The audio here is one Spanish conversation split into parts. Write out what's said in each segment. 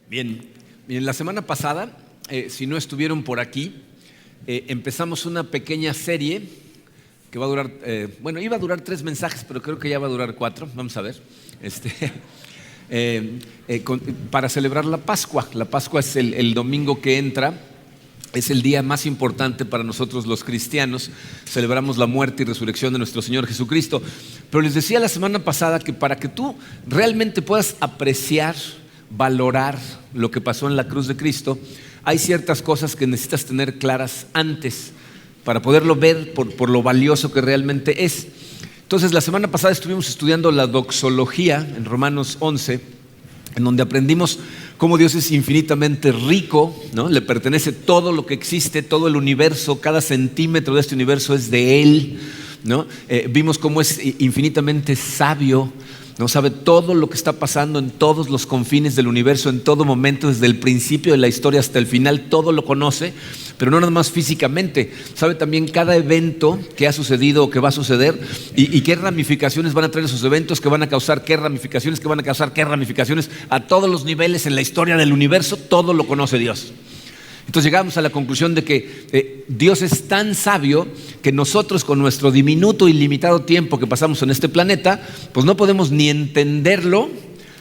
Bien, la semana pasada, si no estuvieron por aquí, empezamos una pequeña serie que va a durar, iba a durar 3 mensajes, pero creo que ya va a durar 4, vamos a ver, para celebrar la Pascua. La Pascua es el domingo que entra, es el día más importante para nosotros los cristianos. Celebramos la muerte y resurrección de nuestro Señor Jesucristo. Pero les decía la semana pasada que para que tú realmente puedas apreciar, valorar lo que pasó en la cruz de Cristo, hay ciertas cosas que necesitas tener claras antes para poderlo ver por lo valioso que realmente es. Entonces, la semana pasada estuvimos estudiando la doxología en Romanos 11, en donde aprendimos cómo Dios es infinitamente rico, ¿no? Le pertenece todo lo que existe, todo el universo, cada centímetro de este universo es de Él, ¿no? Vimos cómo es infinitamente sabio, ¿no? Sabe todo lo que está pasando en todos los confines del universo, en todo momento, desde el principio de la historia hasta el final, todo lo conoce, pero no nada más físicamente. Sabe también cada evento que ha sucedido o que va a suceder y qué ramificaciones van a traer esos eventos, que van a causar qué ramificaciones, que van a causar qué ramificaciones a todos los niveles en la historia del universo. Todo lo conoce Dios. Entonces llegamos a la conclusión de que Dios es tan sabio que nosotros, con nuestro diminuto y limitado tiempo que pasamos en este planeta, pues no podemos ni entenderlo,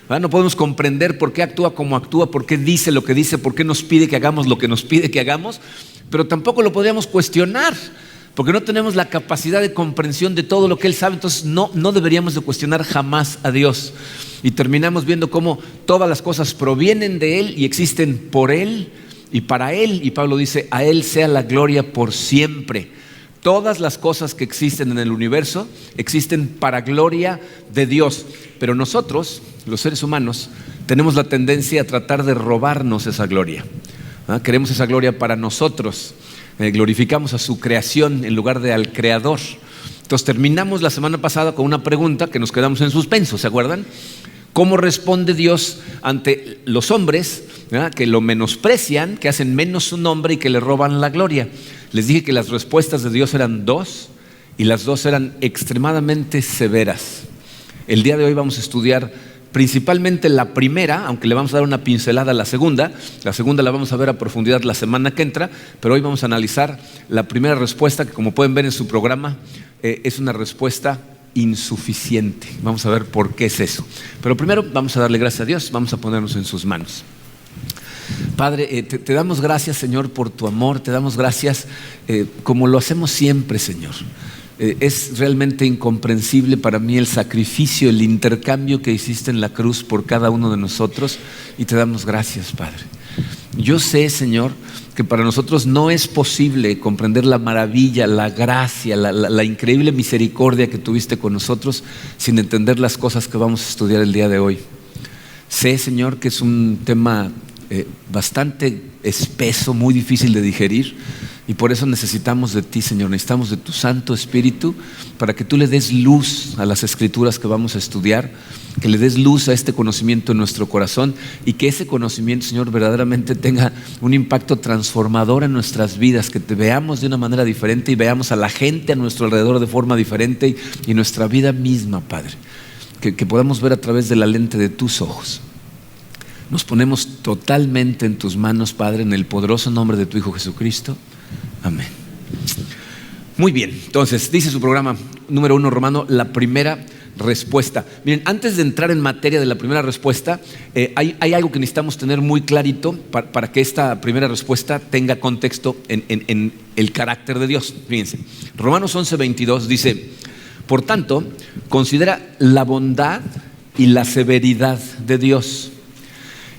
¿verdad? No podemos comprender por qué actúa como actúa, por qué dice lo que dice, por qué nos pide que hagamos lo que nos pide que hagamos, pero tampoco lo podríamos cuestionar, porque no tenemos la capacidad de comprensión de todo lo que Él sabe. Entonces no deberíamos de cuestionar jamás a Dios. Y terminamos viendo cómo todas las cosas provienen de Él y existen por Él y para Él, y Pablo dice: a Él sea la gloria por siempre. Todas las cosas que existen en el universo existen para gloria de Dios, pero nosotros, los seres humanos, tenemos la tendencia a tratar de robarnos esa gloria. Queremos esa gloria para nosotros, glorificamos a su creación en lugar de al Creador. Entonces terminamos la semana pasada con una pregunta que nos quedamos en suspenso, ¿se acuerdan? ¿Cómo responde Dios ante los hombres, ¿verdad?, que lo menosprecian, que hacen menos su nombre y que le roban la gloria? Les dije que las respuestas de Dios eran 2 y las 2 eran extremadamente severas. El día de hoy vamos a estudiar principalmente la primera, aunque le vamos a dar una pincelada a la segunda. La segunda la vamos a ver a profundidad la semana que entra, pero hoy vamos a analizar la primera respuesta, que como pueden ver en su programa, es una respuesta insuficiente. Vamos a ver por qué es eso. Pero primero vamos a darle gracias a Dios, vamos a ponernos en sus manos. Padre, te damos gracias, Señor, por tu amor. Te damos gracias como lo hacemos siempre, Señor. Es realmente incomprensible para mí el sacrificio, el intercambio que hiciste en la cruz por cada uno de nosotros, y te damos gracias, Padre. Yo sé, Señor, que para nosotros no es posible comprender la maravilla, la gracia, la increíble misericordia que tuviste con nosotros sin entender las cosas que vamos a estudiar el día de hoy. Sé, Señor, que es un tema bastante espeso, muy difícil de digerir, y por eso necesitamos de ti, Señor. Necesitamos de tu Santo Espíritu para que tú le des luz a las Escrituras que vamos a estudiar, que le des luz a este conocimiento en nuestro corazón, y que ese conocimiento, Señor, verdaderamente tenga un impacto transformador en nuestras vidas, que te veamos de una manera diferente y veamos a la gente a nuestro alrededor de forma diferente, y nuestra vida misma, Padre, que podamos ver a través de la lente de tus ojos. Nos ponemos totalmente en tus manos, Padre, en el poderoso nombre de tu Hijo Jesucristo. Amén. Muy bien, entonces dice su programa número 1, Romano, la primera respuesta. Miren, antes de entrar en materia de la primera respuesta, hay algo que necesitamos tener muy clarito para que esta primera respuesta tenga contexto en el carácter de Dios. Fíjense, Romanos 11:22 dice: por tanto, considera la bondad y la severidad de Dios.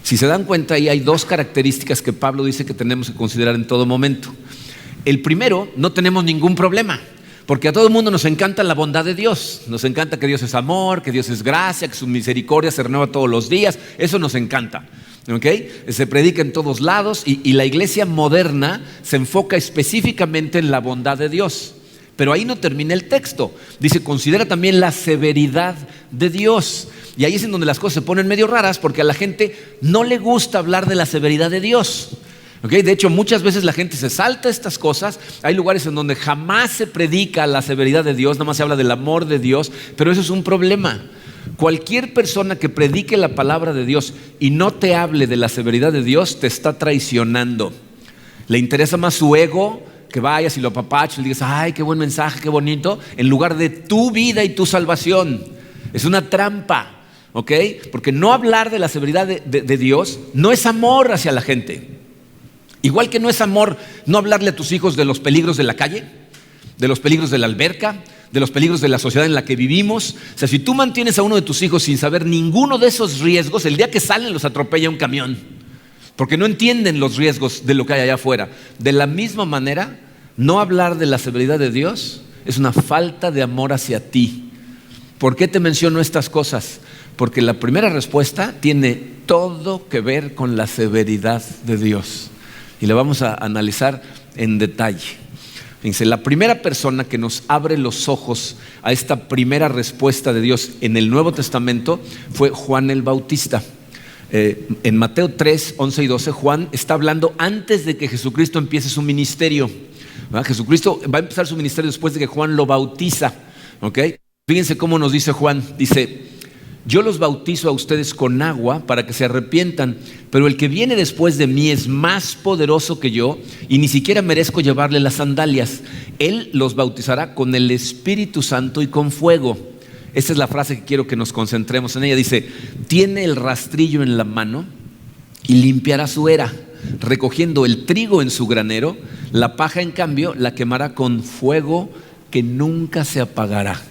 Si se dan cuenta, ahí hay 2 características que Pablo dice que tenemos que considerar en todo momento. El primero, no tenemos ningún problema, porque a todo el mundo nos encanta la bondad de Dios. Nos encanta que Dios es amor, que Dios es gracia, que su misericordia se renueva todos los días. Eso nos encanta, ¿okay? Se predica en todos lados, y la iglesia moderna se enfoca específicamente en la bondad de Dios. Pero ahí no termina el texto. Dice: considera también la severidad de Dios. Y ahí es en donde las cosas se ponen medio raras, porque a la gente no le gusta hablar de la severidad de Dios. ¿Okay? De hecho, muchas veces la gente se salta estas cosas. Hay lugares en donde jamás se predica la severidad de Dios, nada más se habla del amor de Dios, pero eso es un problema. Cualquier persona que predique la palabra de Dios y no te hable de la severidad de Dios, te está traicionando. Le interesa más su ego, que vayas y lo apapaches y le digas, ay, qué buen mensaje, qué bonito, en lugar de tu vida y tu salvación. Es una trampa, ¿ok? Porque no hablar de la severidad de Dios no es amor hacia la gente. Igual que no es amor no hablarle a tus hijos de los peligros de la calle, de los peligros de la alberca, de los peligros de la sociedad en la que vivimos. O sea, si tú mantienes a uno de tus hijos sin saber ninguno de esos riesgos, el día que salen los atropella un camión, porque no entienden los riesgos de lo que hay allá afuera. De la misma manera, no hablar de la severidad de Dios es una falta de amor hacia ti. ¿Por qué te menciono estas cosas? Porque la primera respuesta tiene todo que ver con la severidad de Dios. Y la vamos a analizar en detalle. Fíjense, la primera persona que nos abre los ojos a esta primera respuesta de Dios en el Nuevo Testamento fue Juan el Bautista. En Mateo 3, 11 y 12, Juan está hablando antes de que Jesucristo empiece su ministerio. ¿Verdad? Jesucristo va a empezar su ministerio después de que Juan lo bautiza. ¿Okay? Fíjense cómo nos dice Juan. Dice: yo los bautizo a ustedes con agua para que se arrepientan, pero el que viene después de mí es más poderoso que yo y ni siquiera merezco llevarle las sandalias. Él los bautizará con el Espíritu Santo y con fuego. Esta es la frase que quiero que nos concentremos en ella. Dice: tiene el rastrillo en la mano y limpiará su era, recogiendo el trigo en su granero, la paja en cambio la quemará con fuego que nunca se apagará.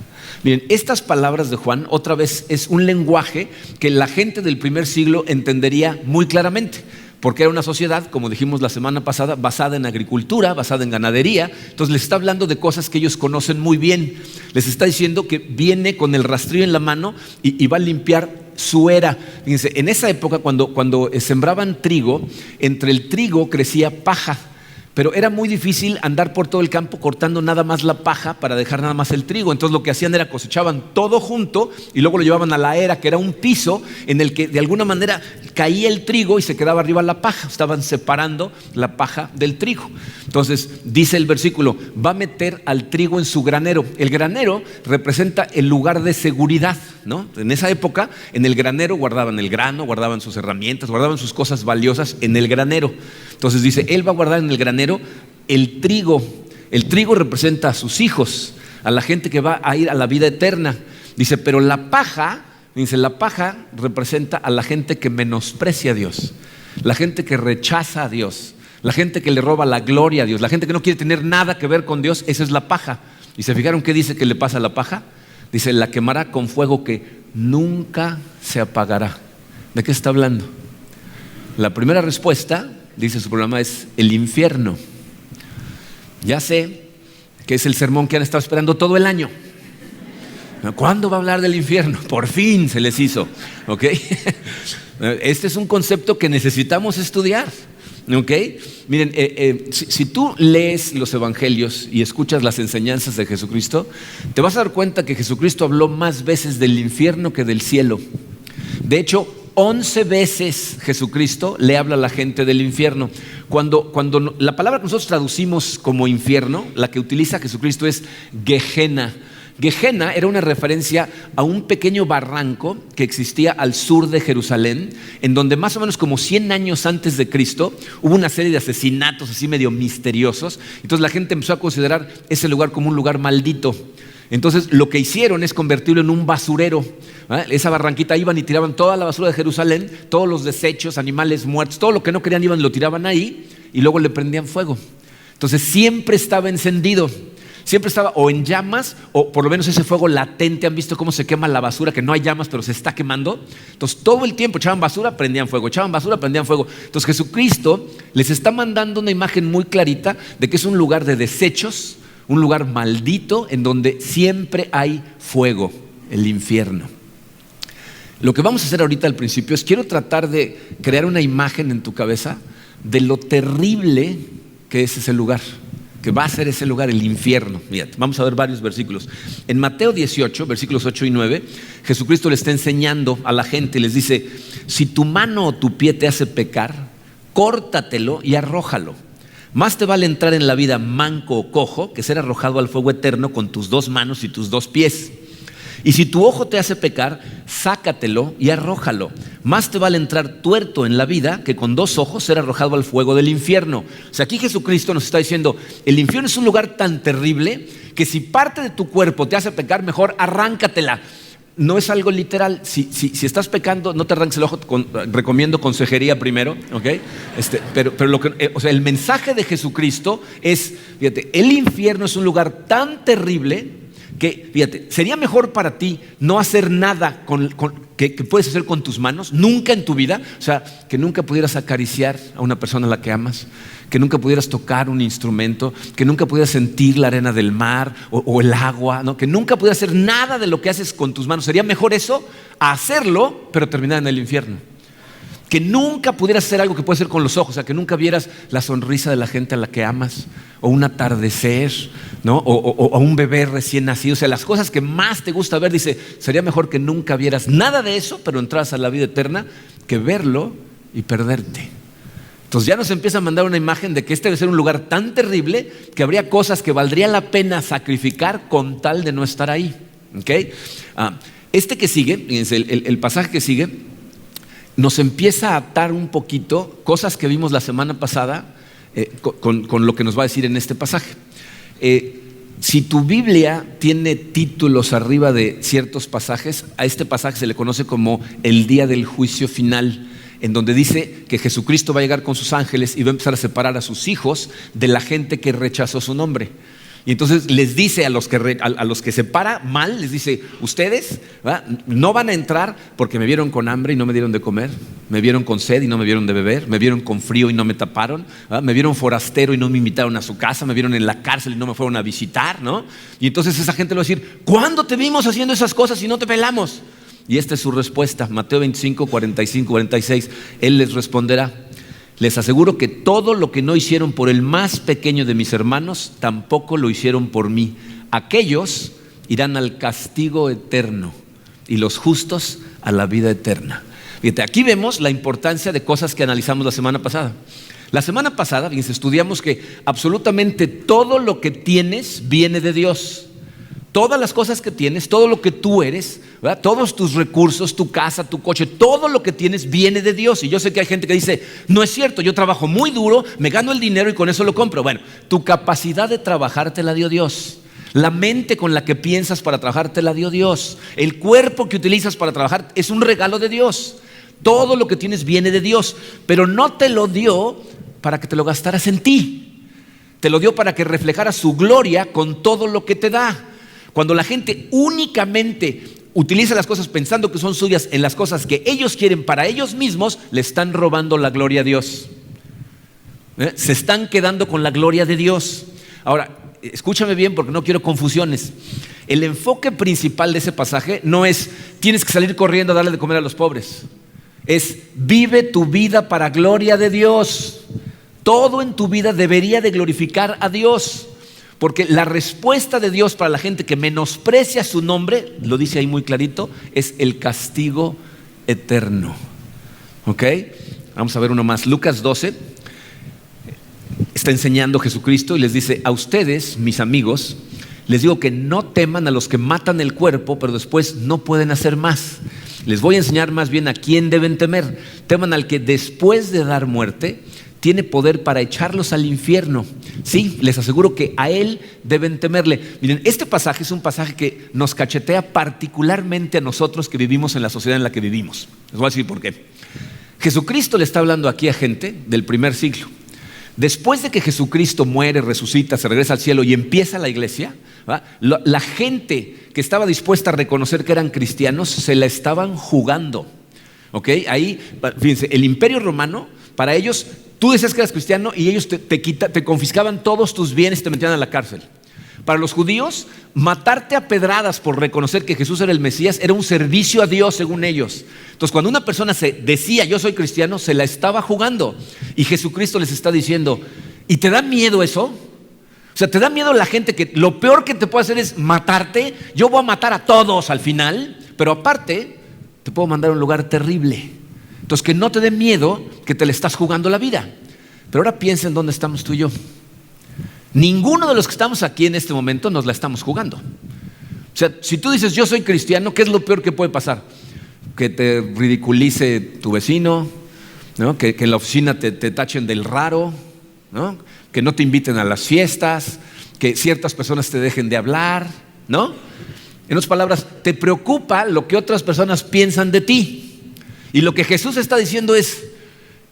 Miren, estas palabras de Juan otra vez es un lenguaje que la gente del primer siglo entendería muy claramente, porque era una sociedad, como dijimos la semana pasada, basada en agricultura, basada en ganadería. Entonces les está hablando de cosas que ellos conocen muy bien. Les está diciendo que viene con el rastrillo en la mano y va a limpiar su era. Fíjense, en esa época cuando sembraban trigo, entre el trigo crecía paja. Pero era muy difícil andar por todo el campo cortando nada más la paja para dejar nada más el trigo. Entonces lo que hacían era cosechaban todo junto y luego lo llevaban a la era, que era un piso en el que de alguna manera caía el trigo y se quedaba arriba la paja. Estaban separando la paja del trigo. Entonces dice el versículo: va a meter al trigo en su granero. El granero representa el lugar de seguridad, ¿no? En esa época en el granero guardaban el grano, guardaban sus herramientas, guardaban sus cosas valiosas en el granero. Entonces dice, él va a guardar en el granero el trigo. El trigo representa a sus hijos, a la gente que va a ir a la vida eterna. Dice, pero la paja, dice, la paja representa a la gente que menosprecia a Dios, la gente que rechaza a Dios, la gente que le roba la gloria a Dios, la gente que no quiere tener nada que ver con Dios. Esa es la paja. ¿Y se fijaron qué dice que le pasa a la paja? Dice, la quemará con fuego que nunca se apagará. ¿De qué está hablando? La primera respuesta, dice su programa, es el infierno. Ya sé que es el sermón que han estado esperando todo el año. ¿Cuándo va a hablar del infierno? Por fin se les hizo. ¿Ok? Este es un concepto que necesitamos estudiar. ¿Ok? Miren, si tú lees los evangelios y escuchas las enseñanzas de Jesucristo, te vas a dar cuenta que Jesucristo habló más veces del infierno que del cielo. De hecho, 11 veces Jesucristo le habla a la gente del infierno. Cuando la palabra que nosotros traducimos como infierno, la que utiliza Jesucristo es Gehenna. Gehenna era una referencia a un pequeño barranco que existía al sur de Jerusalén, en donde más o menos como 100 años antes de Cristo hubo una serie de asesinatos así medio misteriosos. Entonces la gente empezó a considerar ese lugar como un lugar maldito. Entonces lo que hicieron es convertirlo en un basurero. Esa barranquita iban y tiraban toda la basura de Jerusalén, todos los desechos, animales muertos, todo lo que no querían iban y lo tiraban ahí y luego le prendían fuego. Entonces siempre estaba encendido, siempre estaba o en llamas o por lo menos ese fuego latente. ¿Han visto cómo se quema la basura? Que no hay llamas pero se está quemando. Entonces todo el tiempo echaban basura, prendían fuego, echaban basura, prendían fuego. Entonces Jesucristo les está mandando una imagen muy clarita de que es un lugar de desechos, un lugar maldito en donde siempre hay fuego, el infierno. Lo que vamos a hacer ahorita al principio es quiero tratar de crear una imagen en tu cabeza de lo terrible que es ese lugar, que va a ser ese lugar, el infierno. Mira, vamos a ver varios versículos. En Mateo 18, versículos 8 y 9, Jesucristo le está enseñando a la gente, les dice: si tu mano o tu pie te hace pecar, córtatelo y arrójalo. Más te vale entrar en la vida manco o cojo que ser arrojado al fuego eterno con tus 2 manos y tus 2 pies. Y si tu ojo te hace pecar, sácatelo y arrójalo. Más te vale entrar tuerto en la vida que con 2 ojos ser arrojado al fuego del infierno. O sea, aquí Jesucristo nos está diciendo, el infierno es un lugar tan terrible que si parte de tu cuerpo te hace pecar, mejor arráncatela. No es algo literal. Si estás pecando, no te arranques el ojo. Recomiendo consejería primero, ¿ok? Pero el mensaje de Jesucristo es, fíjate, el infierno es un lugar tan terrible que, fíjate, sería mejor para ti no hacer nada que puedes hacer con tus manos, nunca en tu vida. O sea, que nunca pudieras acariciar a una persona a la que amas, que nunca pudieras tocar un instrumento, que nunca pudieras sentir la arena del mar o el agua, ¿no? Que nunca pudieras hacer nada de lo que haces con tus manos. Sería mejor eso a hacerlo, pero terminar en el infierno. Que nunca pudieras hacer algo que puedes hacer con los ojos, o sea, que nunca vieras la sonrisa de la gente a la que amas, o un atardecer, ¿no? O un bebé recién nacido. O sea, las cosas que más te gusta ver, dice, sería mejor que nunca vieras nada de eso, pero entras a la vida eterna, que verlo y perderte. Entonces ya nos empieza a mandar una imagen de que este debe ser un lugar tan terrible que habría cosas que valdría la pena sacrificar con tal de no estar ahí. ¿Okay? Que sigue, fíjense, el pasaje que sigue, nos empieza a atar un poquito cosas que vimos la semana pasada con lo que nos va a decir en este pasaje. Si tu Biblia tiene títulos arriba de ciertos pasajes, a este pasaje se le conoce como el día del juicio final, en donde dice que Jesucristo va a llegar con sus ángeles y va a empezar a separar a sus hijos de la gente que rechazó su nombre. Y entonces les dice a los que separa mal, les dice, ustedes, ¿verdad?, no van a entrar porque me vieron con hambre y no me dieron de comer, me vieron con sed y no me dieron de beber, me vieron con frío y no me taparon, ¿verdad?, me vieron forastero y no me invitaron a su casa, me vieron en la cárcel y no me fueron a visitar, ¿no? Y entonces esa gente le va a decir, ¿cuándo te vimos haciendo esas cosas y no te pelamos? Y esta es su respuesta, Mateo 25, 45, 46. Él les responderá, les aseguro que todo lo que no hicieron por el más pequeño de mis hermanos, tampoco lo hicieron por mí. Aquellos irán al castigo eterno y los justos a la vida eterna. Fíjate, aquí vemos la importancia de cosas que analizamos la semana pasada. La semana pasada, fíjense, estudiamos que absolutamente todo lo que tienes viene de Dios. Todas las cosas que tienes, todo lo que tú eres, ¿verdad?, todos tus recursos, tu casa, tu coche, todo lo que tienes viene de Dios. Y yo sé que hay gente que dice, no es cierto, yo trabajo muy duro, me gano el dinero y con eso lo compro. Bueno, tu capacidad de trabajar te la dio Dios. La mente con la que piensas para trabajar te la dio Dios. El cuerpo que utilizas para trabajar es un regalo de Dios. Todo lo que tienes viene de Dios, pero no te lo dio para que te lo gastaras en ti. Te lo dio para que reflejaras su gloria con todo lo que te da. Cuando la gente únicamente utiliza las cosas pensando que son suyas en las cosas que ellos quieren para ellos mismos, le están robando la gloria a Dios. Se están quedando con la gloria de Dios. Ahora, escúchame bien porque no quiero confusiones. El enfoque principal de ese pasaje no es tienes que salir corriendo a darle de comer a los pobres. Es vive tu vida para gloria de Dios. Todo en tu vida debería de glorificar a Dios. Porque la respuesta de Dios para la gente que menosprecia su nombre, lo dice ahí muy clarito, es el castigo eterno. ¿Ok? Vamos a ver uno más. Lucas 12 está enseñando Jesucristo y les dice, a ustedes, mis amigos, les digo que no teman a los que matan el cuerpo, pero después no pueden hacer más. Les voy a enseñar más bien a quién deben temer. Teman al que después de dar muerte tiene poder para echarlos al infierno. Sí, les aseguro que a Él deben temerle. Miren, este pasaje es un pasaje que nos cachetea particularmente a nosotros que vivimos en la sociedad en la que vivimos. Les voy a decir por qué. Jesucristo le está hablando aquí a gente del primer siglo. Después de que Jesucristo muere, resucita, se regresa al cielo y empieza la iglesia, ¿verdad?, la gente que estaba dispuesta a reconocer que eran cristianos se la estaban jugando. ¿Ok? Ahí, fíjense, el Imperio Romano, para ellos, tú decías que eras cristiano y ellos te confiscaban todos tus bienes y te metían a la cárcel. Para los judíos, matarte a pedradas por reconocer que Jesús era el Mesías era un servicio a Dios según ellos. Entonces, cuando una persona se decía yo soy cristiano, se la estaba jugando. Y Jesucristo les está diciendo, ¿y te da miedo eso? O sea, ¿te da miedo la gente que lo peor que te puede hacer es matarte? Yo voy a matar a todos al final, pero aparte te puedo mandar a un lugar terrible. Entonces, que no te dé miedo que te le estás jugando la vida. Pero ahora piensa en dónde estamos tú y yo. Ninguno de los que estamos aquí en este momento nos la estamos jugando. O sea, si tú dices yo soy cristiano, ¿qué es lo peor que puede pasar? Que te ridiculice tu vecino, ¿no? Que en la oficina te tachen del raro, ¿no? Que no te inviten a las fiestas, que ciertas personas te dejen de hablar, ¿no? En otras palabras, te preocupa lo que otras personas piensan de ti. Y lo que Jesús está diciendo es,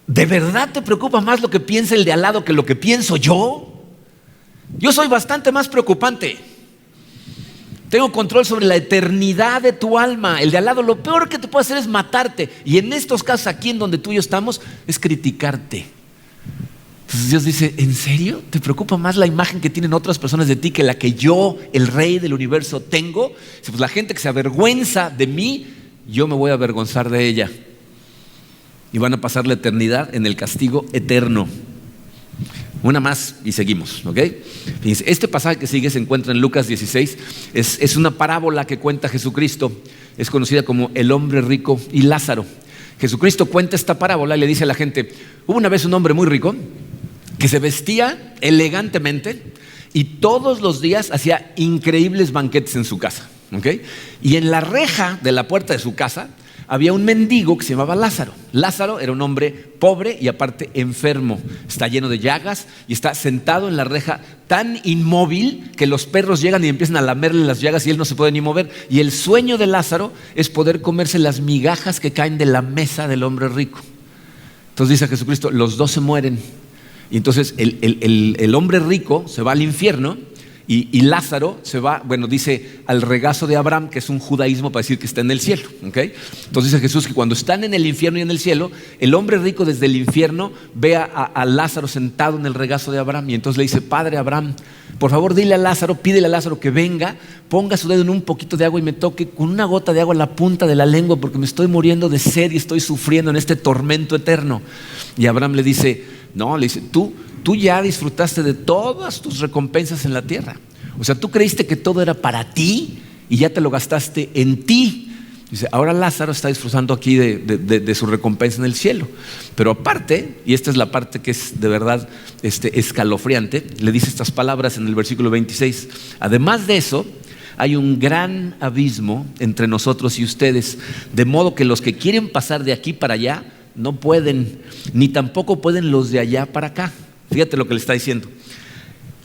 ¿de verdad te preocupa más lo que piensa el de al lado que lo que pienso yo? Yo soy bastante más preocupante. Tengo control sobre la eternidad de tu alma. El de al lado, lo peor que te puede hacer es matarte. Y en estos casos aquí en donde tú y yo estamos, es criticarte. Entonces Dios dice, ¿en serio? ¿Te preocupa más la imagen que tienen otras personas de ti que la que yo, el rey del universo, tengo? Pues la gente que se avergüenza de mí, yo me voy a avergonzar de ella. Y van a pasar la eternidad en el castigo eterno. Una más y seguimos, ¿ok? Fíjense, este pasaje que sigue se encuentra en Lucas 16. Es una parábola que cuenta Jesucristo. Es conocida como el hombre rico y Lázaro. Jesucristo cuenta esta parábola y le dice a la gente, hubo una vez un hombre muy rico que se vestía elegantemente y todos los días hacía increíbles banquetes en su casa, ¿ok? Y en la reja de la puerta de su casa había un mendigo que se llamaba Lázaro. Lázaro era un hombre pobre y aparte enfermo. Está lleno de llagas y está sentado en la reja tan inmóvil que los perros llegan y empiezan a lamerle las llagas y él no se puede ni mover. Y el sueño de Lázaro es poder comerse las migajas que caen de la mesa del hombre rico. Entonces dice Jesucristo, los dos se mueren. Y entonces el hombre rico se va al infierno. Y Lázaro se va, dice al regazo de Abraham, que es un judaísmo para decir que está en el cielo, ¿okay? Entonces dice Jesús que cuando están en el infierno y en el cielo, el hombre rico desde el infierno ve a Lázaro sentado en el regazo de Abraham y entonces le dice, Padre Abraham, por favor dile a Lázaro, pídele a Lázaro que venga, ponga su dedo en un poquito de agua y me toque con una gota de agua en la punta de la lengua porque me estoy muriendo de sed y estoy sufriendo en este tormento eterno. Y Abraham le dice, no, le dice, tú ya disfrutaste de todas tus recompensas en la tierra. O sea, tú creíste que todo era para ti y ya te lo gastaste en ti. Dice, ahora Lázaro está disfrutando aquí de su recompensa en el cielo. Pero aparte, y esta es la parte que es de verdad escalofriante, le dice estas palabras en el versículo 26. Además de eso, hay un gran abismo entre nosotros y ustedes, de modo que los que quieren pasar de aquí para allá no pueden, ni tampoco pueden los de allá para acá. Fíjate lo que le está diciendo.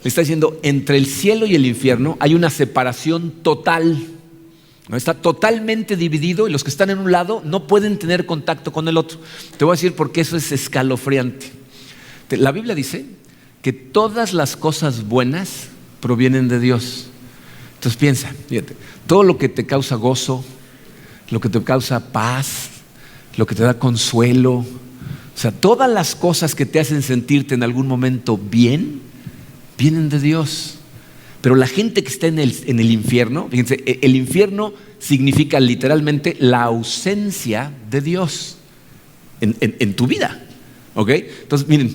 Le está diciendo, entre el cielo y el infierno hay una separación total. Está totalmente dividido y los que están en un lado no pueden tener contacto con el otro. Te voy a decir por qué eso es escalofriante. La Biblia dice que todas las cosas buenas provienen de Dios. Entonces piensa, fíjate, todo lo que te causa gozo, lo que te causa paz, lo que te da consuelo, o sea, todas las cosas que te hacen sentirte en algún momento bien, vienen de Dios. Pero la gente que está en el infierno, fíjense, el infierno significa literalmente la ausencia de Dios en tu vida, ¿ok? Entonces, miren,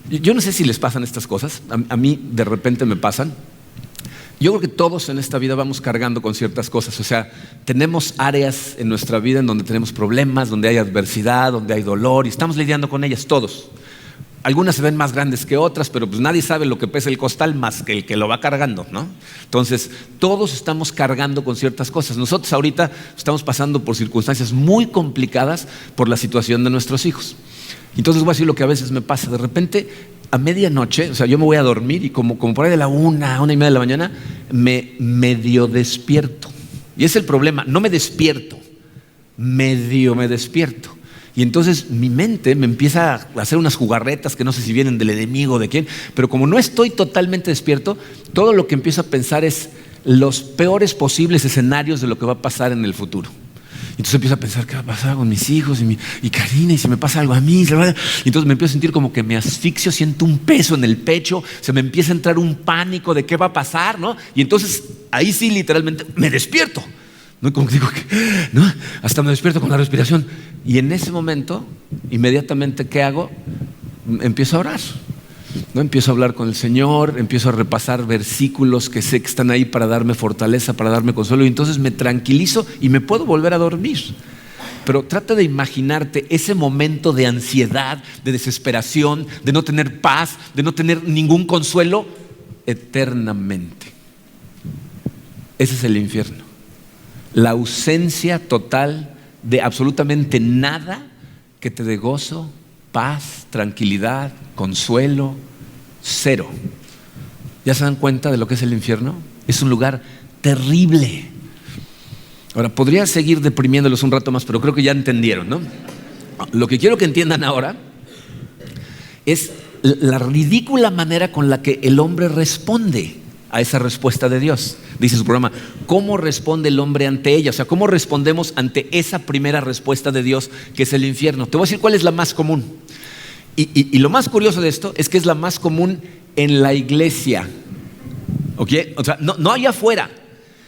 yo no sé si les pasan estas cosas, a mí de repente me pasan. Yo creo que todos en esta vida vamos cargando con ciertas cosas, o sea, tenemos áreas en nuestra vida en donde tenemos problemas, donde hay adversidad, donde hay dolor y estamos lidiando con ellas todos. Algunas se ven más grandes que otras, pero pues nadie sabe lo que pesa el costal más que el que lo va cargando, ¿no? Entonces, todos estamos cargando con ciertas cosas. Nosotros ahorita estamos pasando por circunstancias muy complicadas por la situación de nuestros hijos. Entonces voy a decir lo que a veces me pasa. De repente, a medianoche, o sea, yo me voy a dormir y como por ahí de la 1:30 de la mañana, me medio despierto. Y ese es el problema, no me despierto, medio me despierto. Y entonces mi mente me empieza a hacer unas jugarretas que no sé si vienen del enemigo o de quién, pero como no estoy totalmente despierto, todo lo que empiezo a pensar es los peores posibles escenarios de lo que va a pasar en el futuro. Entonces empiezo a pensar, ¿qué va a pasar con mis hijos y Karina? Y si me pasa algo a mí. Y entonces me empiezo a sentir como que me asfixio, siento un peso en el pecho, se me empieza a entrar un pánico de qué va a pasar, ¿no? Y entonces ahí sí literalmente me despierto. ¿No? Como que digo, ¿no? Hasta me despierto con la respiración. Y en ese momento, inmediatamente, ¿qué hago? Empiezo a orar, ¿no? Empiezo a hablar con el Señor, empiezo a repasar versículos que sé que están ahí para darme fortaleza, para darme consuelo. Y entonces me tranquilizo y me puedo volver a dormir. Pero trata de imaginarte ese momento de ansiedad, de desesperación, de no tener paz, de no tener ningún consuelo eternamente. Ese es el infierno. La ausencia total de absolutamente nada que te dé gozo, paz, tranquilidad, consuelo, cero. ¿Ya se dan cuenta de lo que es el infierno? Es un lugar terrible. Ahora, podría seguir deprimiéndolos un rato más, pero creo que ya entendieron, ¿no? Lo que quiero que entiendan ahora es la ridícula manera con la que el hombre responde a esa respuesta de Dios. Dice su programa, ¿cómo responde el hombre ante ella? O sea, ¿cómo respondemos ante esa primera respuesta de Dios que es el infierno? Te voy a decir cuál es la más común. Y lo más curioso de esto es que es la más común en la iglesia. ¿Ok? O sea, no allá afuera.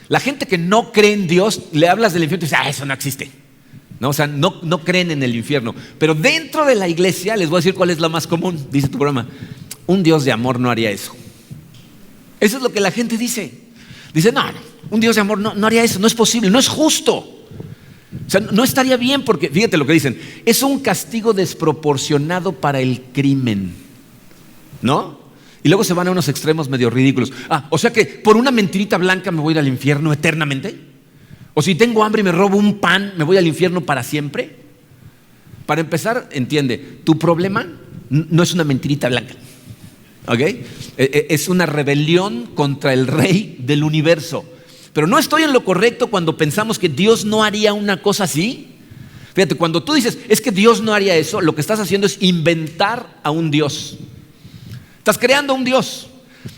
La gente que no cree en Dios, le hablas del infierno y dice, eso no existe. ¿No? O sea, no creen en el infierno. Pero dentro de la iglesia, les voy a decir cuál es la más común. Dice tu programa, un Dios de amor no haría eso. Eso es lo que la gente dice. Dice, no, un Dios de amor no haría eso, no es posible, no es justo. O sea, no estaría bien porque, fíjate lo que dicen, es un castigo desproporcionado para el crimen. ¿No? Y luego se van a unos extremos medio ridículos. O sea que por una mentirita blanca me voy a ir al infierno eternamente. O si tengo hambre y me robo un pan, me voy al infierno para siempre. Para empezar, entiende, tu problema no es una mentirita blanca. ¿Ok? Es una rebelión contra el rey del universo. Pero no estoy en lo correcto cuando pensamos que Dios no haría una cosa así. Fíjate, cuando tú dices, es que Dios no haría eso, lo que estás haciendo es inventar a un Dios. Estás creando un Dios.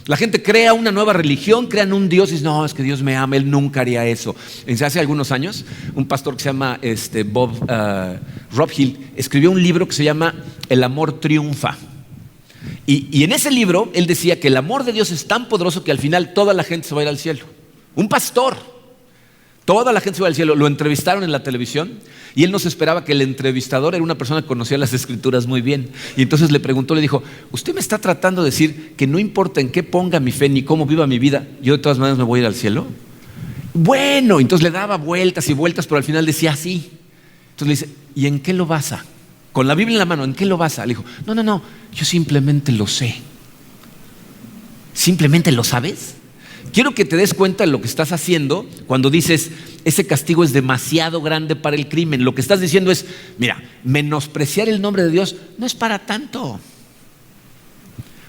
La gente crea una nueva religión, crean un Dios y dicen, no, es que Dios me ama, Él nunca haría eso. Hace algunos años, un pastor que se llama Rob Hill escribió un libro que se llama El amor triunfa. Y en ese libro, él decía que el amor de Dios es tan poderoso que al final toda la gente se va a ir al cielo. Un pastor, toda la gente se va al cielo. Lo entrevistaron en la televisión y él no se esperaba que el entrevistador era una persona que conocía las escrituras muy bien. Y entonces le preguntó, le dijo, ¿usted me está tratando de decir que no importa en qué ponga mi fe ni cómo viva mi vida, yo de todas maneras me voy a ir al cielo? Bueno, entonces le daba vueltas y vueltas, pero al final decía sí. Entonces le dice, ¿y en qué lo basa? Con la Biblia en la mano, ¿en qué lo basa? Le dijo, no, yo simplemente lo sé. ¿Simplemente lo sabes? Quiero que te des cuenta de lo que estás haciendo cuando dices, ese castigo es demasiado grande para el crimen. Lo que estás diciendo es, mira, menospreciar el nombre de Dios no es para tanto. O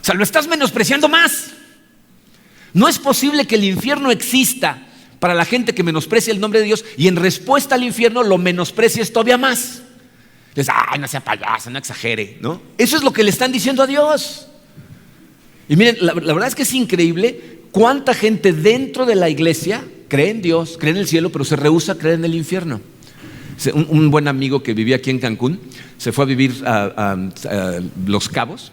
sea, lo estás menospreciando más. No es posible que el infierno exista para la gente que menosprecia el nombre de Dios y en respuesta al infierno lo menosprecies todavía más. Dices, no sea payaso, no exagere, ¿no? Eso es lo que le están diciendo a Dios. Y miren, la verdad es que es increíble cuánta gente dentro de la iglesia cree en Dios, cree en el cielo, pero se rehúsa a creer en el infierno. Un buen amigo que vivía aquí en Cancún se fue a vivir a Los Cabos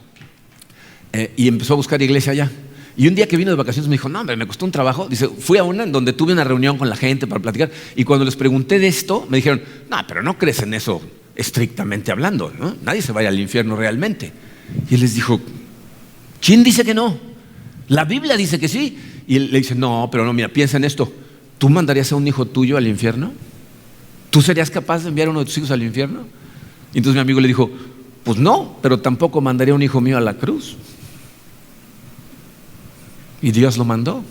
y empezó a buscar iglesia allá. Y un día que vino de vacaciones me dijo, no, hombre, me costó un trabajo. Dice, fui a una en donde tuve una reunión con la gente para platicar y cuando les pregunté de esto, me dijeron, no, pero no crees en eso estrictamente hablando, ¿no? Nadie se vaya al infierno realmente. Y él les dijo, ¿quién dice que no? La Biblia dice que sí. Y él le dice, no, pero no, mira, piensa en esto. ¿Tú mandarías a un hijo tuyo al infierno? ¿Tú serías capaz de enviar a uno de tus hijos al infierno? Y entonces mi amigo le dijo, pues no, pero tampoco mandaría a un hijo mío a la cruz. Y Dios lo mandó.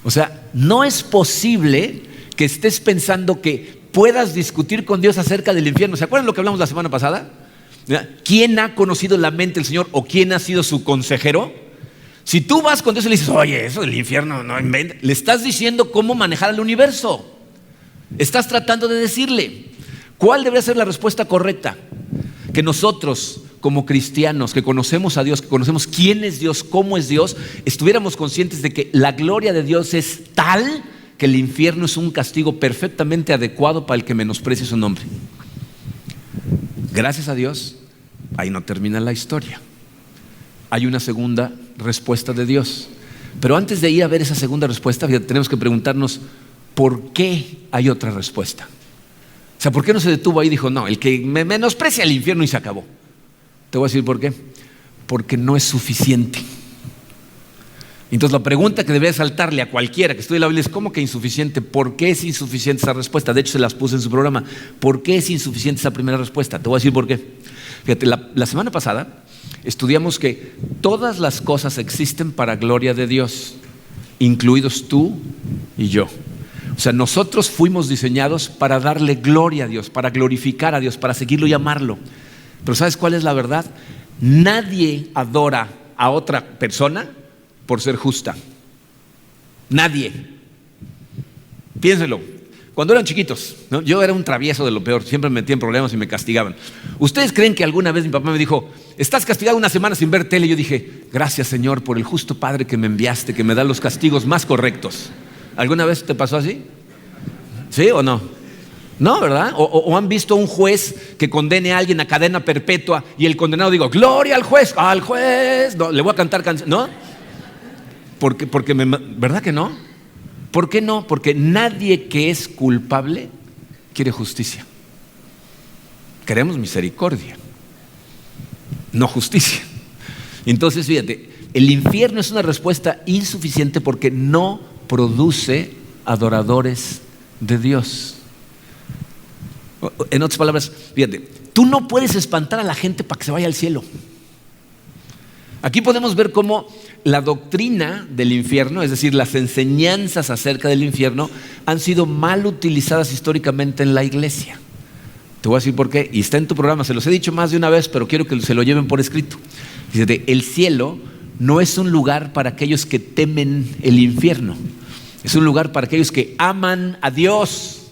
O sea, no es posible que estés pensando que puedas discutir con Dios acerca del infierno. ¿Se acuerdan lo que hablamos la semana pasada? ¿Quién ha conocido la mente del Señor o quién ha sido su consejero? Si tú vas con Dios y le dices, oye, eso del infierno no inventa, le estás diciendo cómo manejar el universo. Estás tratando de decirle. ¿Cuál debería ser la respuesta correcta? Que nosotros, como cristianos, que conocemos a Dios, que conocemos quién es Dios, cómo es Dios, estuviéramos conscientes de que la gloria de Dios es tal que el infierno es un castigo perfectamente adecuado para el que menosprecie su nombre. Gracias a Dios, ahí no termina la historia. Hay una segunda respuesta de Dios. Pero antes de ir a ver esa segunda respuesta, tenemos que preguntarnos, ¿por qué hay otra respuesta? O sea, ¿por qué no se detuvo ahí y dijo, no, el que me menosprecia el infierno y se acabó? Te voy a decir por qué. Porque no es suficiente. Entonces la pregunta que debería saltarle a cualquiera que estudie la Biblia es: ¿cómo que insuficiente? ¿Por qué es insuficiente esa respuesta? De hecho, se las puse en su programa. ¿Por qué es insuficiente esa primera respuesta? Te voy a decir por qué. Fíjate, la semana pasada estudiamos que todas las cosas existen para gloria de Dios, incluidos tú y yo. O sea, nosotros fuimos diseñados para darle gloria a Dios, para glorificar a Dios, para seguirlo y amarlo. Pero ¿sabes cuál es la verdad? Nadie adora a otra persona por ser justa. Nadie. Piénselo. Cuando eran chiquitos, ¿no? Yo era un travieso de lo peor, siempre me metía en problemas y me castigaban. ¿Ustedes creen que alguna vez mi papá me dijo: estás castigado una semana sin ver tele? Y yo dije: gracias, Señor, por el justo Padre que me enviaste, que me da los castigos más correctos. ¿Alguna vez te pasó así? ¿Sí o no? No, ¿verdad? O han visto un juez que condene a alguien a cadena perpetua y el condenado digo: gloria al juez, no, le voy a cantar canciones, ¿no? Porque ¿verdad que no? ¿Por qué no? Porque nadie que es culpable quiere justicia. Queremos misericordia, no justicia. Entonces, fíjate, el infierno es una respuesta insuficiente porque no produce adoradores de Dios. En otras palabras, fíjate, tú no puedes espantar a la gente para que se vaya al cielo. Aquí podemos ver cómo la doctrina del infierno, es decir, las enseñanzas acerca del infierno, han sido mal utilizadas históricamente en la iglesia. Te voy a decir por qué, y está en tu programa, se los he dicho más de una vez, pero quiero que se lo lleven por escrito. Fíjate, el cielo no es un lugar para aquellos que temen el infierno, es un lugar para aquellos que aman a Dios.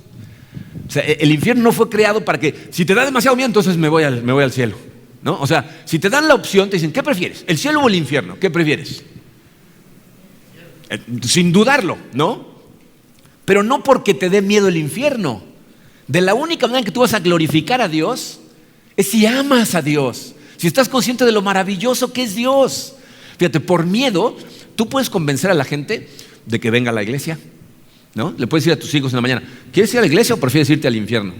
O sea, el infierno no fue creado para que, si te da demasiado miedo, entonces me voy al cielo, ¿no? O sea, si te dan la opción, te dicen: ¿qué prefieres? ¿El cielo o el infierno? ¿Qué prefieres? Sin dudarlo, ¿no? Pero no porque te dé miedo el infierno. De la única manera en que tú vas a glorificar a Dios es si amas a Dios, si estás consciente de lo maravilloso que es Dios. Fíjate, por miedo, tú puedes convencer a la gente de que venga a la iglesia, ¿no? Le puedes decir a tus hijos en la mañana: ¿quieres ir a la iglesia o prefieres irte al infierno?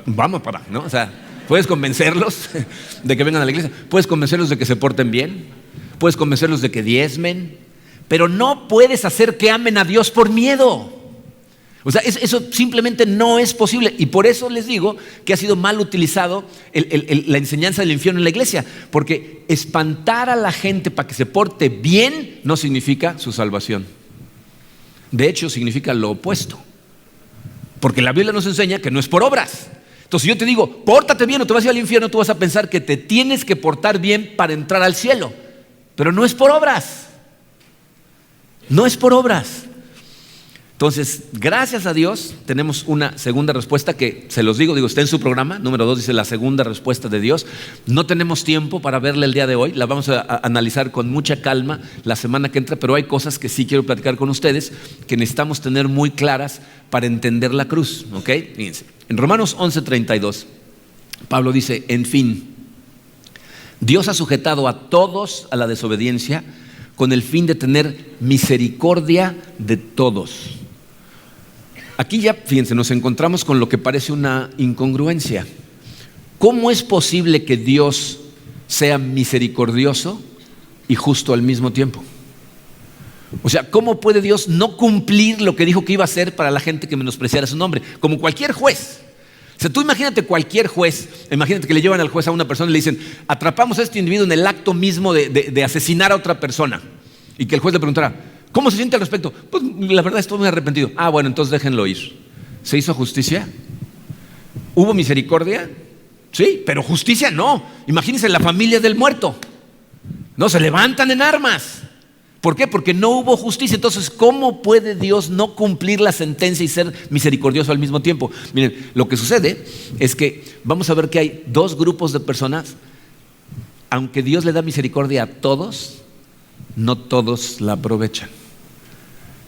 Vamos para, ¿no? O sea, puedes convencerlos de que vengan a la iglesia, puedes convencerlos de que se porten bien, puedes convencerlos de que diezmen, pero no puedes hacer que amen a Dios por miedo. O sea, eso simplemente no es posible, y por eso les digo que ha sido mal utilizado la enseñanza del infierno en la iglesia, porque espantar a la gente para que se porte bien no significa su salvación. De hecho, significa lo opuesto, porque la Biblia nos enseña que no es por obras. Entonces, si yo te digo: pórtate bien o te vas a ir al infierno, tú vas a pensar que te tienes que portar bien para entrar al cielo, pero no es por obras. No es por obras. Entonces, gracias a Dios, tenemos una segunda respuesta que, se los digo, está en su programa, número 2, dice la segunda respuesta de Dios. No tenemos tiempo para verla el día de hoy, la vamos a analizar con mucha calma la semana que entra, pero hay cosas que sí quiero platicar con ustedes que necesitamos tener muy claras para entender la cruz, ¿ok? Fíjense, en Romanos 11:32, Pablo dice: en fin, Dios ha sujetado a todos a la desobediencia con el fin de tener misericordia de todos. Aquí ya, fíjense, nos encontramos con lo que parece una incongruencia. ¿Cómo es posible que Dios sea misericordioso y justo al mismo tiempo? O sea, ¿cómo puede Dios no cumplir lo que dijo que iba a hacer para la gente que menospreciara su nombre? Como cualquier juez. O sea, tú imagínate cualquier juez, imagínate que le llevan al juez a una persona y le dicen: atrapamos a este individuo en el acto mismo de asesinar a otra persona. Y que el juez le preguntara: ¿cómo se siente al respecto? Pues la verdad estoy muy arrepentido. Bueno, entonces déjenlo ir. ¿Se hizo justicia? ¿Hubo misericordia? Sí, pero justicia no. Imagínense la familia del muerto. No, se levantan en armas. ¿Por qué? Porque no hubo justicia. Entonces, ¿cómo puede Dios no cumplir la sentencia y ser misericordioso al mismo tiempo? Miren, lo que sucede es que vamos a ver que hay dos grupos de personas. Aunque Dios le da misericordia a todos, no todos la aprovechan.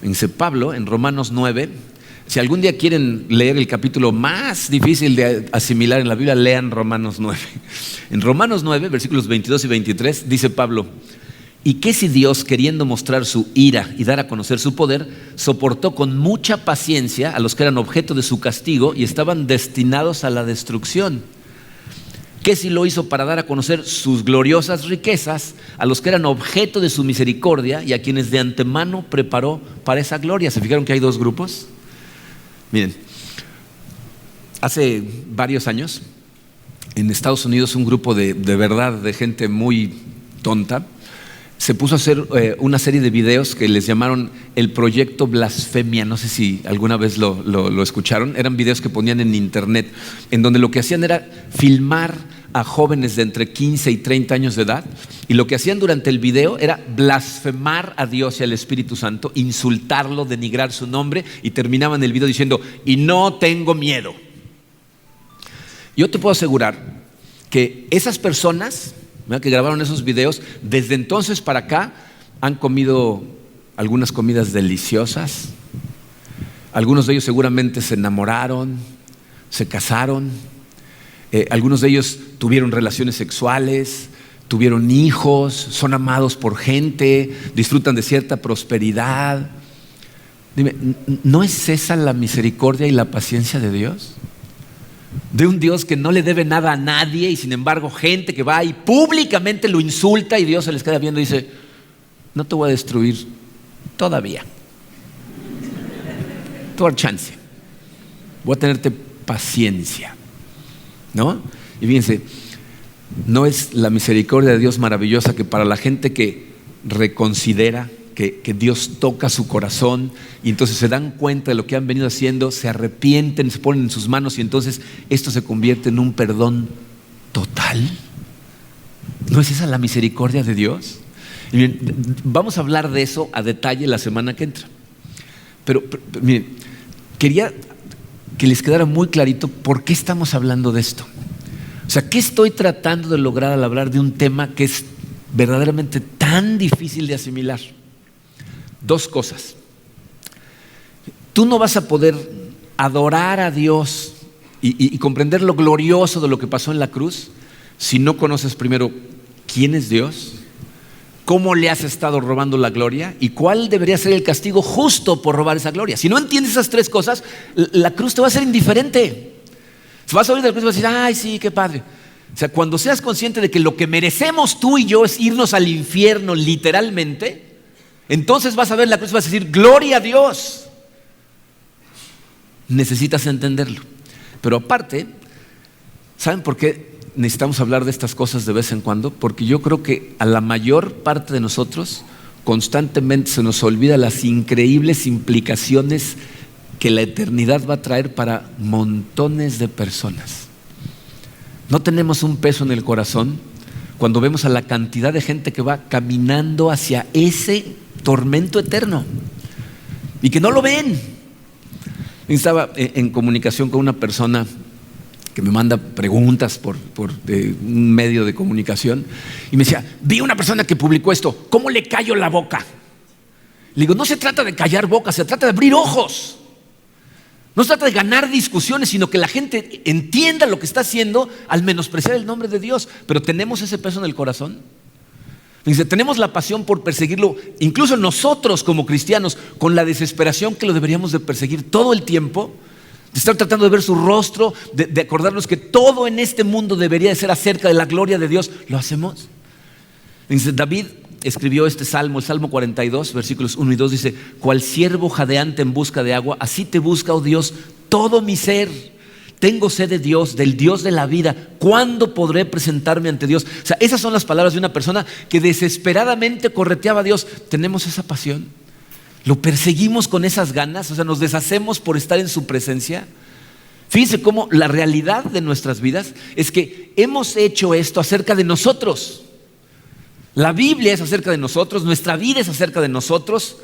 Dice Pablo en Romanos 9, si algún día quieren leer el capítulo más difícil de asimilar en la Biblia, lean Romanos 9. En Romanos 9, versículos 22 y 23, dice Pablo: ¿y qué si Dios, queriendo mostrar su ira y dar a conocer su poder, soportó con mucha paciencia a los que eran objeto de su castigo y estaban destinados a la destrucción? que si lo hizo para dar a conocer sus gloriosas riquezas a los que eran objeto de su misericordia y a quienes de antemano preparó para esa gloria. ¿Se fijaron que hay dos grupos? Miren, hace varios años en Estados Unidos un grupo de verdad de gente muy tonta se puso a hacer una serie de videos que les llamaron el Proyecto Blasfemia. No sé si alguna vez lo escucharon. Eran videos que ponían en internet, en donde lo que hacían era filmar a jóvenes de entre 15 y 30 años de edad, y lo que hacían durante el video era blasfemar a Dios y al Espíritu Santo, insultarlo, denigrar su nombre, y terminaban el video diciendo: y no tengo miedo. Yo te puedo asegurar que esas personas, ¿verdad?, que grabaron esos videos, desde entonces para acá han comido algunas comidas deliciosas. Algunos de ellos seguramente se enamoraron, se casaron, algunos de ellos tuvieron relaciones sexuales, tuvieron hijos, son amados por gente, disfrutan de cierta prosperidad. Dime, ¿no es esa la misericordia y la paciencia de Dios? De un Dios que no le debe nada a nadie, y sin embargo gente que va y públicamente lo insulta, y Dios se les queda viendo y dice: no te voy a destruir todavía, te voy a dar chance, voy a tenerte paciencia, ¿no? Y fíjense, ¿no es la misericordia de Dios maravillosa que para la gente que reconsidera, que Dios toca su corazón y entonces se dan cuenta de lo que han venido haciendo, se arrepienten, se ponen en sus manos, y entonces esto se convierte en un perdón total? ¿No es esa la misericordia de Dios? Y miren, vamos a hablar de eso a detalle la semana que entra, pero miren, quería que les quedara muy clarito por qué estamos hablando de esto. O sea, ¿qué estoy tratando de lograr al hablar de un tema que es verdaderamente tan difícil de asimilar? Dos cosas. Tú no vas a poder adorar a Dios y comprender lo glorioso de lo que pasó en la cruz si no conoces primero quién es Dios, cómo le has estado robando la gloria y cuál debería ser el castigo justo por robar esa gloria. Si no entiendes esas tres cosas, la cruz te va a ser indiferente. Vas a oír de la cruz y vas a decir: ay, sí, qué padre. O sea, cuando seas consciente de que lo que merecemos tú y yo es irnos al infierno literalmente, entonces vas a ver la cruz y vas a decir: gloria a Dios. Necesitas entenderlo. Pero aparte, ¿saben por qué necesitamos hablar de estas cosas de vez en cuando? Porque yo creo que a la mayor parte de nosotros constantemente se nos olvida las increíbles implicaciones que la eternidad va a traer para montones de personas. No tenemos un peso en el corazón cuando vemos a la cantidad de gente que va caminando hacia ese tormento eterno y que no lo ven. Estaba en comunicación con una persona que me manda preguntas por un medio de comunicación, y me decía: vi una persona que publicó esto, ¿cómo le callo la boca? Le digo: no se trata de callar bocas, se trata de abrir ojos. No se trata de ganar discusiones, sino que la gente entienda lo que está haciendo al menospreciar el nombre de Dios. Pero tenemos ese peso en el corazón. Dice, tenemos la pasión por perseguirlo, incluso nosotros como cristianos, con la desesperación que lo deberíamos de perseguir todo el tiempo, de estar tratando de ver su rostro, de acordarnos que todo en este mundo debería de ser acerca de la gloria de Dios. ¿Lo hacemos? Dice, David escribió este salmo, el Salmo 42, versículos 1 y 2, dice: cual siervo jadeante en busca de agua, así te busca, oh Dios, todo mi ser. Tengo sed de Dios, del Dios de la vida. ¿Cuándo podré presentarme ante Dios? O sea, esas son las palabras de una persona que desesperadamente correteaba a Dios. ¿Tenemos esa pasión? ¿Lo perseguimos con esas ganas? O sea, ¿nos deshacemos por estar en su presencia? Fíjense cómo la realidad de nuestras vidas es que hemos hecho esto acerca de nosotros. La Biblia es acerca de nosotros, nuestra vida es acerca de nosotros.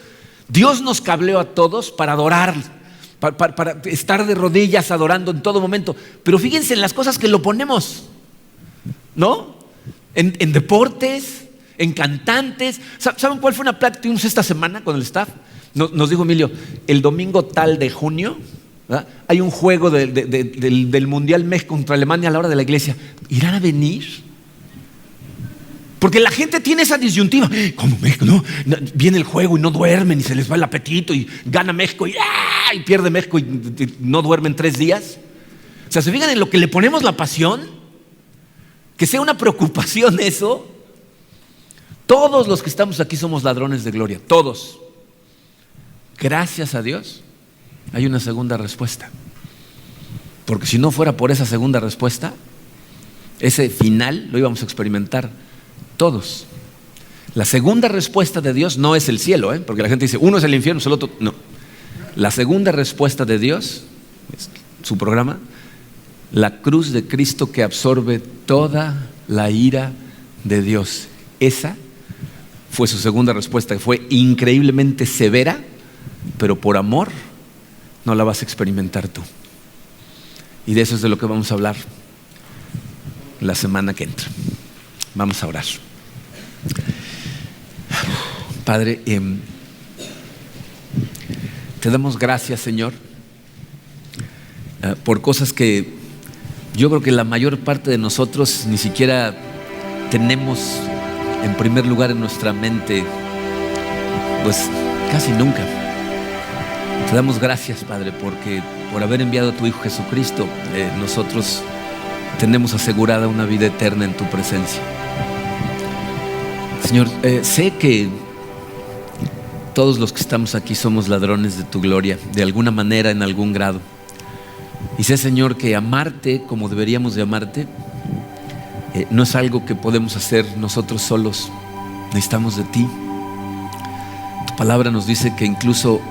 Dios nos cableó a todos para adorar, para estar de rodillas adorando en todo momento. Pero fíjense en las cosas que lo ponemos, ¿no? En deportes, en cantantes. ¿Saben cuál fue una plática que tuvimos esta semana con el staff? Nos dijo Emilio: el domingo tal de junio, ¿verdad?, hay un juego del Mundial México contra Alemania a la hora de la iglesia. ¿Irán a venir? Porque la gente tiene esa disyuntiva. ¿Cómo México? No, viene el juego y no duermen y se les va el apetito y gana México y pierde México y no duermen 3 días. O sea, ¿se fijan en lo que le ponemos la pasión? que sea una preocupación eso. Todos los que estamos aquí somos ladrones de gloria, todos. Gracias a Dios hay una segunda respuesta, porque si no fuera por esa segunda respuesta, ese final lo íbamos a experimentar todos. La segunda respuesta de Dios no es el cielo, porque la gente dice, uno es el infierno, el otro no. La segunda respuesta de Dios, es su programa, la cruz de Cristo que absorbe toda la ira de Dios. Esa fue su segunda respuesta, que fue increíblemente severa, pero por amor no la vas a experimentar tú. Y de eso es de lo que vamos a hablar la semana que entra. Vamos a orar. Padre, te damos gracias, Señor, por cosas que yo creo que la mayor parte de nosotros ni siquiera tenemos en primer lugar en nuestra mente, pues casi nunca. Te damos gracias, Padre, porque por haber enviado a tu Hijo Jesucristo, nosotros tenemos asegurada una vida eterna en tu presencia. Señor, sé que todos los que estamos aquí somos ladrones de tu gloria, de alguna manera, en algún grado. Y sé, Señor, que amarte como deberíamos de amarte no es algo que podemos hacer nosotros solos. Necesitamos de ti. Tu palabra nos dice que incluso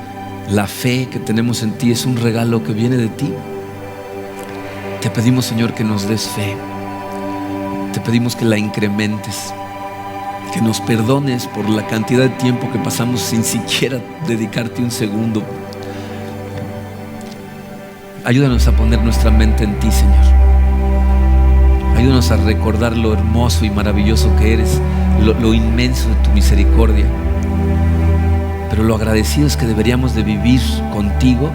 la fe que tenemos en ti es un regalo que viene de ti. Te pedimos, Señor, que nos des fe. Te pedimos que la incrementes, que nos perdones por la cantidad de tiempo que pasamos sin siquiera dedicarte un segundo. Ayúdanos a poner nuestra mente en ti, Señor. Ayúdanos a recordar lo hermoso y maravilloso que eres, lo inmenso de tu misericordia, pero lo agradecidos que deberíamos de vivir contigo,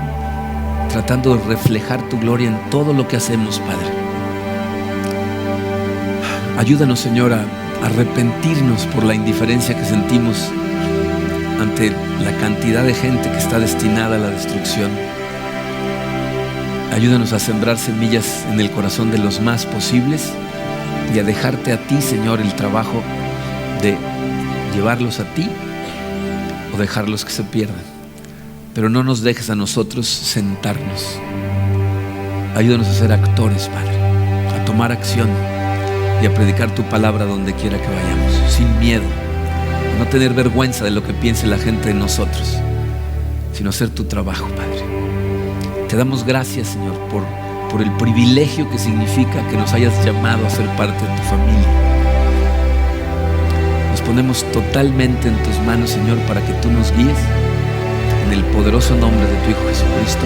tratando de reflejar tu gloria en todo lo que hacemos, Padre. Ayúdanos, Señor, a arrepentirnos por la indiferencia que sentimos ante la cantidad de gente que está destinada a la destrucción. Ayúdanos a sembrar semillas en el corazón de los más posibles y a dejarte a ti, Señor, el trabajo de llevarlos a ti o dejarlos que se pierdan. Pero no nos dejes a nosotros sentarnos. Ayúdanos a ser actores, Padre, a tomar acción y a predicar tu palabra donde quiera que vayamos, sin miedo, a no tener vergüenza de lo que piense la gente de nosotros, sino hacer tu trabajo, Padre. Te damos gracias, Señor, por el privilegio que significa que nos hayas llamado a ser parte de tu familia. Nos ponemos totalmente en tus manos, Señor, para que tú nos guíes. En el poderoso nombre de tu Hijo Jesucristo.